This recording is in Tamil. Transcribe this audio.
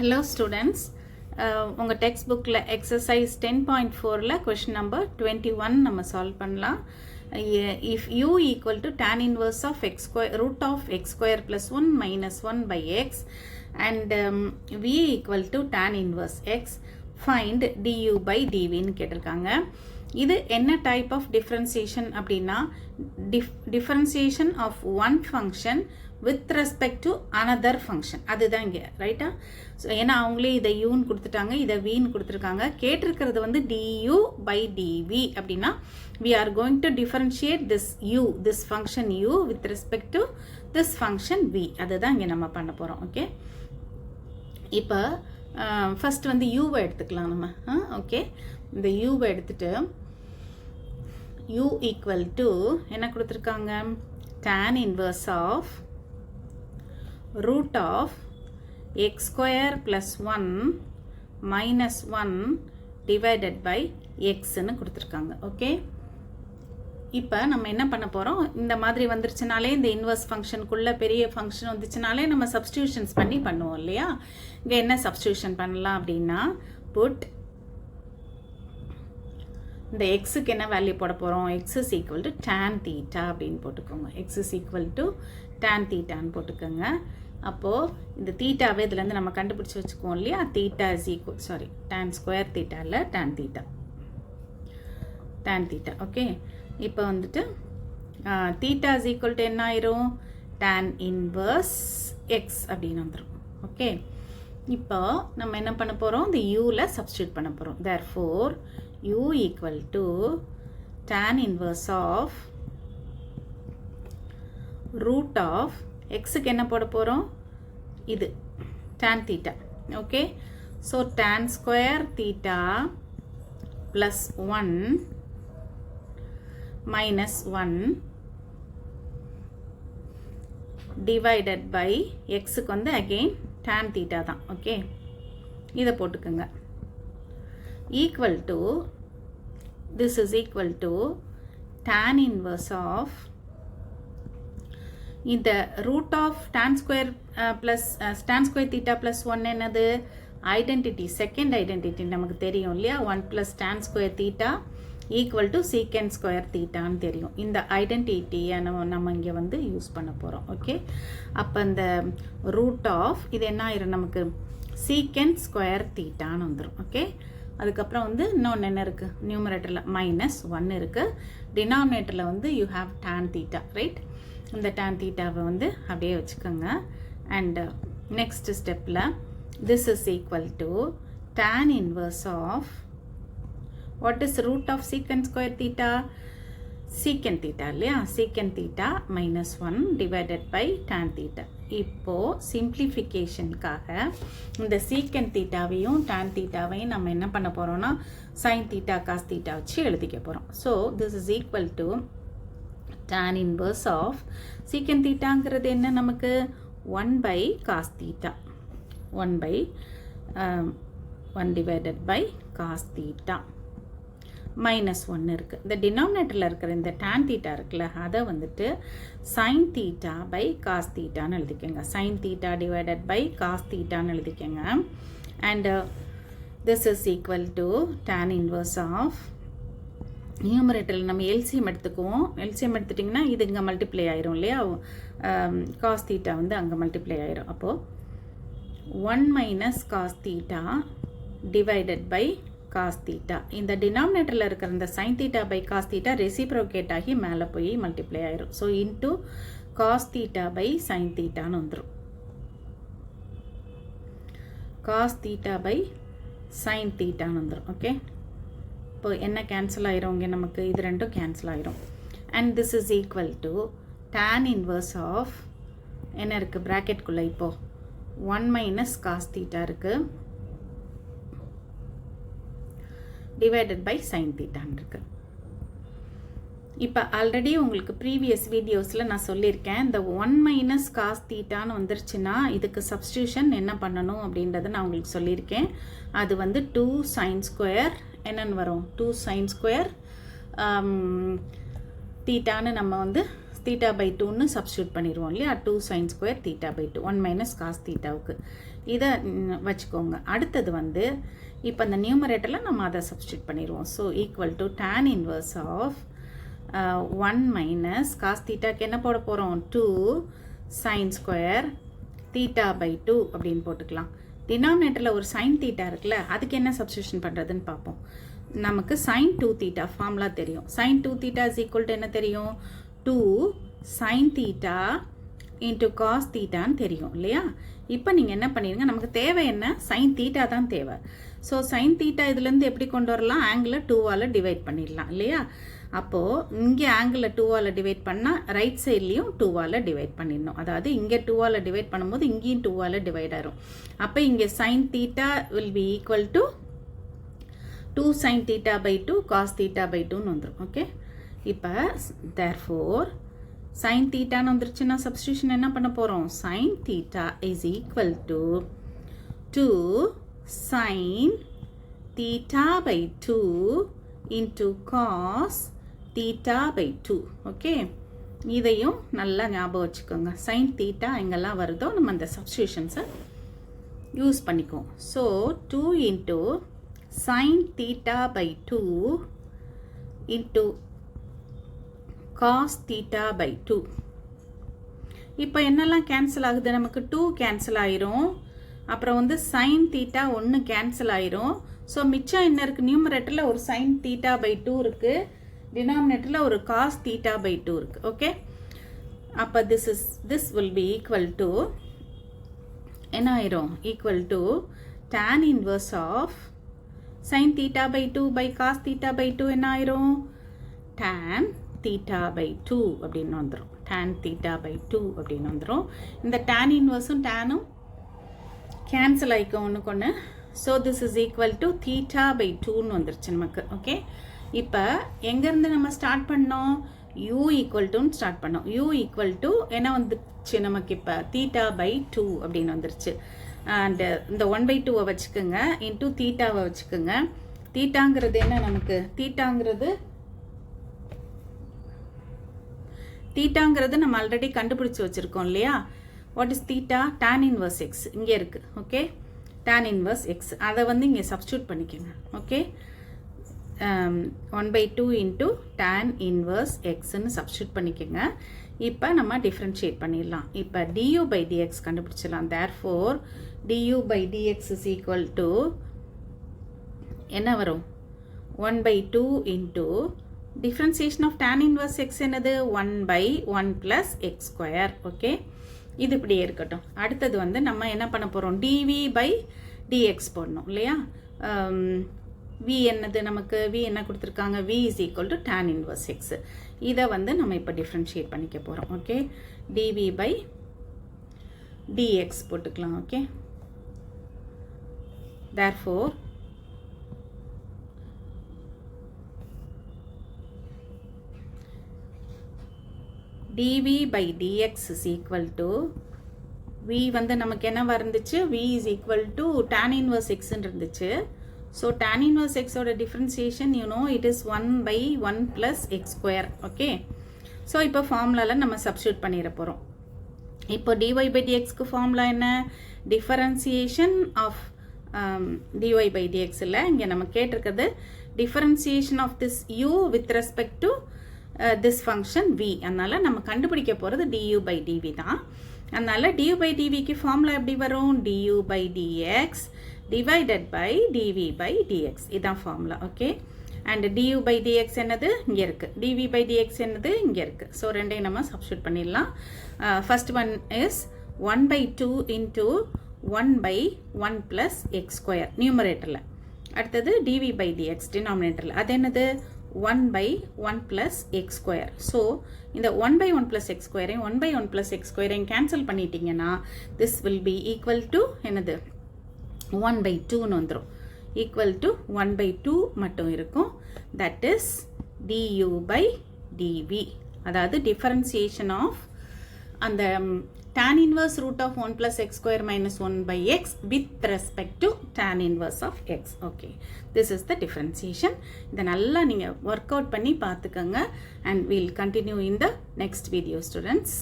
Hello students, உங்கள் டெக்ஸ்ட் புக்கில் எக்ஸசைஸ் 10.4ல கொஷின் நம்பர் 21 நம்ம சால்வ் பண்ணலாம். If u equal to tan inverse of x square root of x square plus 1 minus 1 by x and v equal to tan inverse x, find du by dv ன்னு கேட்டிருக்காங்க. இது என்ன டைப் ஆஃப் டிஃப்ரென்சியேஷன் அப்படின்னா differentiation of one function with respect to another function. அதுதான் இங்கே ரைட்டா. ஸோ ஏன்னா அவங்களே இதை யூன்னு கொடுத்துட்டாங்க, இதை வின்னு கொடுத்துருக்காங்க. கேட்டிருக்கிறது வந்து du by dv அப்படின்னா we are going to differentiate this u, this function u with respect to this function v. அதுதான் இங்கே நம்ம பண்ண போகிறோம். ஓகே, இப்போ ஃபர்ஸ்ட் வந்து யூவை எடுத்துக்கலாம் நம்ம. ஓகே, இந்த யூவை எடுத்துட்டு u ஈக்குவல் டு என்ன கொடுத்துருக்காங்க, tan inverse of root of x square plus 1 minus 1 divided by x ன்னு கொடுத்துருக்காங்க. ஓகே, இப்போ நம்ம என்ன பண்ண போகிறோம், இந்த மாதிரி வந்துருச்சுனாலே இந்த இன்வர்ஸ் ஃபங்க்ஷனுக்குள்ளே பெரிய ஃபங்க்ஷன் வந்துச்சுனாலே நம்ம சப்ஸ்டியூஷன்ஸ் பண்ணி பண்ணுவோம் இல்லையா. இங்கே என்ன சப்ஸ்டியூஷன் பண்ணலாம் அப்படின்னா, புட் இந்த எக்ஸுக்கு என்ன வேல்யூ போட போகிறோம், x is equal to tan theta அப்படின்னு போட்டுக்கோங்க. X is equal to tan தீட்டான்னு போட்டுக்கோங்க. அப்போது இந்த தீட்டாவே இதுலேருந்து நம்ம கண்டுபிடிச்சி வச்சுக்குவோம் இல்லையா. Theta is equal tan square theta இல்லை tan theta, tan theta. Okay, இப்போ வந்துட்டு தீட்டா இஸ் ஈக்குவல் டு என்ன ஆயிரும், டேன் இன்வர்ஸ் எக்ஸ் அப்படின்னு வந்துடும். ஓகே, இப்போ நம்ம என்ன பண்ண போகிறோம், இந்த யூவில் சப்ஸ்டியூட் பண்ண போகிறோம். Therefore u equal to tan inverse of root of xக்கு என்ன போட போகிறோம், இது tan theta. Okay, so tan square theta plus 1 minus 1 divided by xக்கு வந்து again tan theta தான். ஓகே, இதை போட்டுக்கோங்க. Equal to, this is equal to tan inverse of இந்த root of tan square plus tan square theta plus 1 என்னது, ஐடென்டிட்டி, செகண்ட் ஐடென்டிட்டி நமக்கு தெரியும் இல்லையா. 1 plus tan square theta equal to secant square thetaன்னு தெரியும். இந்த ஐடென்டிட்டியை நம்ம இங்கே வந்து யூஸ் பண்ண போகிறோம். ஓகே, அப்போ இந்த ரூட் ஆஃப் இது என்ன ஆயிரும், நமக்கு secant square thetaன்னு வந்துடும். ஓகே, அதுக்கப்புறம் வந்து இன்னொன்று என்ன இருக்குது, நியூமரேட்டரில் -1 இருக்குது, டினாமினேட்டரில் வந்து you have tan theta, right. இந்த tan thetaவை வந்து அப்படியே வச்சுக்கோங்க. அண்ட் நெக்ஸ்ட் ஸ்டெப்பில் this is equal to tan inverse of what is root of secant square theta, secant theta இல்லையா, secant theta -1 divided by tan theta. இப்போது சிம்பிளிஃபிகேஷனுக்காக இந்த சீக்கண்ட் தீட்டாவையும் டேன் தீட்டாவையும் நம்ம என்ன பண்ண போகிறோம்னா சைன் தீட்டா காஸ் தீட்டா வச்சு எழுதிக்க போகிறோம். So this is equal to tan inverse of secant தீட்டாங்கிறது என்ன, நமக்கு 1 by cos theta, 1 divided by cos theta -1 இருக்குது. இந்த டினாமினேட்டரில் இருக்கிற இந்த tan தீட்டா இருக்குல்ல, அதை வந்துட்டு sin தீட்டா பை காஸ் தீட்டான்னு எழுதிக்கோங்க. sin theta divided by cos தீட்டான்னு எழுதிக்கோங்க. And this is equal to tan inverse of, நியூமரேட்டரில் நம்ம எல்சிஎம் எடுத்துக்குவோம். எல்சிஎம் எடுத்துட்டிங்கன்னா இது இங்கே மல்டிப்ளை ஆயிரும் இல்லையா, காஸ் தீட்டா வந்து அங்கே மல்டிப்ளை ஆயிரும். அப்போது 1 minus cos theta divided by cos theta. இந்த டினாமினேட்டரில் இருக்கிற இந்த sine theta by cos theta reciprocate ஆகி மேலே போய் மல்டிப்ளை ஆயிரும். So into cos theta by sine தீட்டான்னு வந்துடும். காஸ் தீட்டா பை சைன் தீட்டான்னு வந்துடும். ஓகே, இப்போ என்ன கேன்சல் ஆயிரும், இங்கே நமக்கு இது ரெண்டும் கேன்சல் ஆயிரும். And this is equal to tan inverse of என்ன இருக்குது ப்ராக்கெட்குள்ளே, இப்போது 1 minus காஸ் தீட்டா இருக்குது டிவைடட் பை சைன் தீட்டான்னு இருக்கு. இப்போ ஆல்ரெடி உங்களுக்கு ப்ரீவியஸ் வீடியோஸில் நான் சொல்லியிருக்கேன், இந்த 1 minus காஸ் தீட்டான்னு வந்துருச்சுன்னா இதுக்கு சப்ஸ்டியூஷன் என்ன பண்ணணும் அப்படின்றத நான் உங்களுக்கு சொல்லியிருக்கேன். அது வந்து 2 sin square என்னன்னு வரும், 2 sin square தீட்டான்னு நம்ம வந்து theta by 2ன்னு சப்ஸ்டியூட் பண்ணிடுவோம் இல்லையா 2 sin square theta by 2 1 minus cos thetaவுக்கு இதை வச்சுக்கோங்க. அடுத்தது வந்து இப்போ அந்த நியூமரேட்டரில் நம்ம அதை சப்ஸ்டியூட் பண்ணிடுவோம். So equal to tan inverse of 1 minus cos thetaக்கு என்ன போட போகிறோம் 2 sin square theta by 2 அப்படின்னு போட்டுக்கலாம். டினாமினேட்டரில் ஒரு sin theta இருக்குல்ல, அதுக்கு என்ன சப்ஸ்டியூஷன் பண்ணுறதுன்னு பார்ப்போம். நமக்கு sin 2 theta ஃபார்முலா தெரியும். sin 2 theta is equal to என்ன தெரியும் 2 sin theta into cos thetaன்னு தெரியும் இல்லையா. இப்போ நீங்கள் என்ன பண்ணிடுங்க, நமக்கு தேவை என்ன sin theta தான் தேவை. ஸோ sin theta இதுலேருந்து எப்படி கொண்டு வரலாம், ஆங்கிளை 2ஆல் டிவைட் பண்ணிடலாம் இல்லையா. அப்போது இங்கே ஆங்கிளை 2ஆல் டிவைட் பண்ணால் ரைட் சைட்லேயும் 2ஆல் டிவைட் பண்ணிடணும். அதாவது இங்கே 2ஆல் டிவைட் பண்ணும்போது இங்கேயும் 2ஆல் டிவைட் ஆகிரும். அப்போ இங்கே sin theta will be equal to 2 sin theta by 2 cos theta by 2ன்னு வந்துடும். ஓகே, இப்போ therefore sin thetaன்னு வந்துருச்சுன்னா சப்ஸ்டியூஷன் என்ன பண்ண போகிறோம், sin theta is equal to 2 sin theta by 2 into cos theta by 2. Okay, இதையும் நல்லா ஞாபகம் வச்சுக்கோங்க. sin theta எங்கெல்லாம் வருதோ நம்ம அந்த சப்ஸ்டியூஷன்ஸை யூஸ் பண்ணிக்குவோம். So 2 into sin theta by 2 into cos theta by 2. இப்போ என்னெல்லாம் கேன்சல் ஆகுது, நமக்கு 2 கேன்சல் ஆயிரும், அப்புறம் வந்து sin theta 1 கேன்சல் ஆயிரும். ஸோ மிச்சம் என்ன இருக்குது, நியூமரேட்டரில் ஒரு sin theta by 2 இருக்குது, டினாமினேட்டரில் ஒரு cos theta by 2 இருக்குது. ஓகே, அப்போ this will be equal to என்ன ஆயிரும், equal to tan inverse of sin theta by 2 by cos theta by 2 என்ன ஆயிரும், tan theta by 2 அப்படின்னு வந்துடும். tan theta by 2 அப்படின்னு வந்துடும். இந்த tan inverseம் tanனும் கேன்சல் ஆகிக்கும் ஒன்றுக்கு ஒன்று. So this is equal to theta by 2ன்னு வந்துருச்சு நமக்கு. ஓகே, இப்போ எங்கேருந்து நம்ம ஸ்டார்ட் பண்ணோம், u ஈக்குவல் டுன்னு ஸ்டார்ட் பண்ணோம். u ஈக்குவல் டு என்ன வந்துச்சு நமக்கு, இப்போ theta by 2 அப்படின்னு வந்துருச்சு. அண்ட் இந்த 1/2 வச்சுக்கோங்க, இன்ட்டு தீட்டாவை வச்சுக்கோங்க. தீட்டாங்கிறது என்ன நமக்கு, தீட்டாங்கிறது நம்ம ஆல்ரெடி கண்டுபிடிச்சி வச்சுருக்கோம் இல்லையா. What is theta, tan inverse x இங்கே இருக்குது. ஓகே, tan inverse x அதை வந்து இங்கே சப்ஸ்டியூட் பண்ணிக்கோங்க. ஓகே, 1/2 இன்ட்டு tan inverse xன்னு சப்ஸ்டியூட் பண்ணிக்கோங்க. இப்போ நம்ம டிஃப்ரென்ஷியேட் பண்ணிடலாம். இப்போ du by dx கண்டுபிடிச்சிடலாம். therefore du by dx is equal to என்ன வரும், 1/2 into differentiation of tan inverse x என்னது 1/1 plus x square. ஓகே, இது இப்படியே இருக்கட்டும். அடுத்தது வந்து நம்ம என்ன பண்ண போகிறோம், dv by dx போடணும் இல்லையா. v என்னது நமக்கு, v என்ன கொடுத்துருக்காங்க, v is equal to tan inverse x. இதை வந்து நம்ம இப்போ டிஃப்ரென்ஷியேட் பண்ணிக்க போகிறோம். ஓகே, dv by dx போட்டுக்கலாம். Okay, therefore dv by dx is equal to v வந்து நமக்கு என்ன வந்துச்சு, v is equal to tan inverse x இருந்துச்சு. ஸோ tan inverse x ஓட differentiation it is 1/1 plus x square. Okay, so இப்போ ஃபார்முலாவில் நம்ம சப்ஸ்டியூட் பண்ணிட போகிறோம். இப்போ dy by dxக்கு ஃபார்முலா என்ன, differentiation of dy by dx இல்லை, இங்கே நம்ம கேட்டிருக்கிறது டிஃபரன்சியேஷன் ஆஃப் this u with respect to this function v. அதனால் நம்ம கண்டுபிடிக்க போகிறது du by dv தான். அதனால் du by dvக்கு ஃபார்முலா எப்படி வரும், du by dx divided by dv by dx, இதான் formula. Okay, and du by dx என்னது இங்கே இருக்குது, dv by dx என்னது இங்கே இருக்குது. ஸோ ரெண்டையும் நம்ம சப்ஸ்டியூட் பண்ணிடலாம். First one is 1/2 into 1/1 plus x square நியூமரேட்டரில். அடுத்தது dv by dx டினாமினேட்டரில். அது என்னது 1/1 plus x square. ஸோ இந்த 1/1 plus x squareையும் 1/1 plus x squareையும் கேன்சல் பண்ணிட்டீங்கன்னா this will be equal to என்னது 1/2ன்னு வந்துடும். ஈக்குவல் டு 1/2 மட்டும் இருக்கும். That is du by dv, அதாவது டிஃபரன்சியேஷன் ஆஃப் அந்த tan inverse root of 1 plus x square minus 1 by x with respect to tan inverse of x. Okay, this is the differentiation. இதை நல்லா நீங்கள் work out பண்ணி பார்த்துக்கங்க and we'll continue in the next video, students.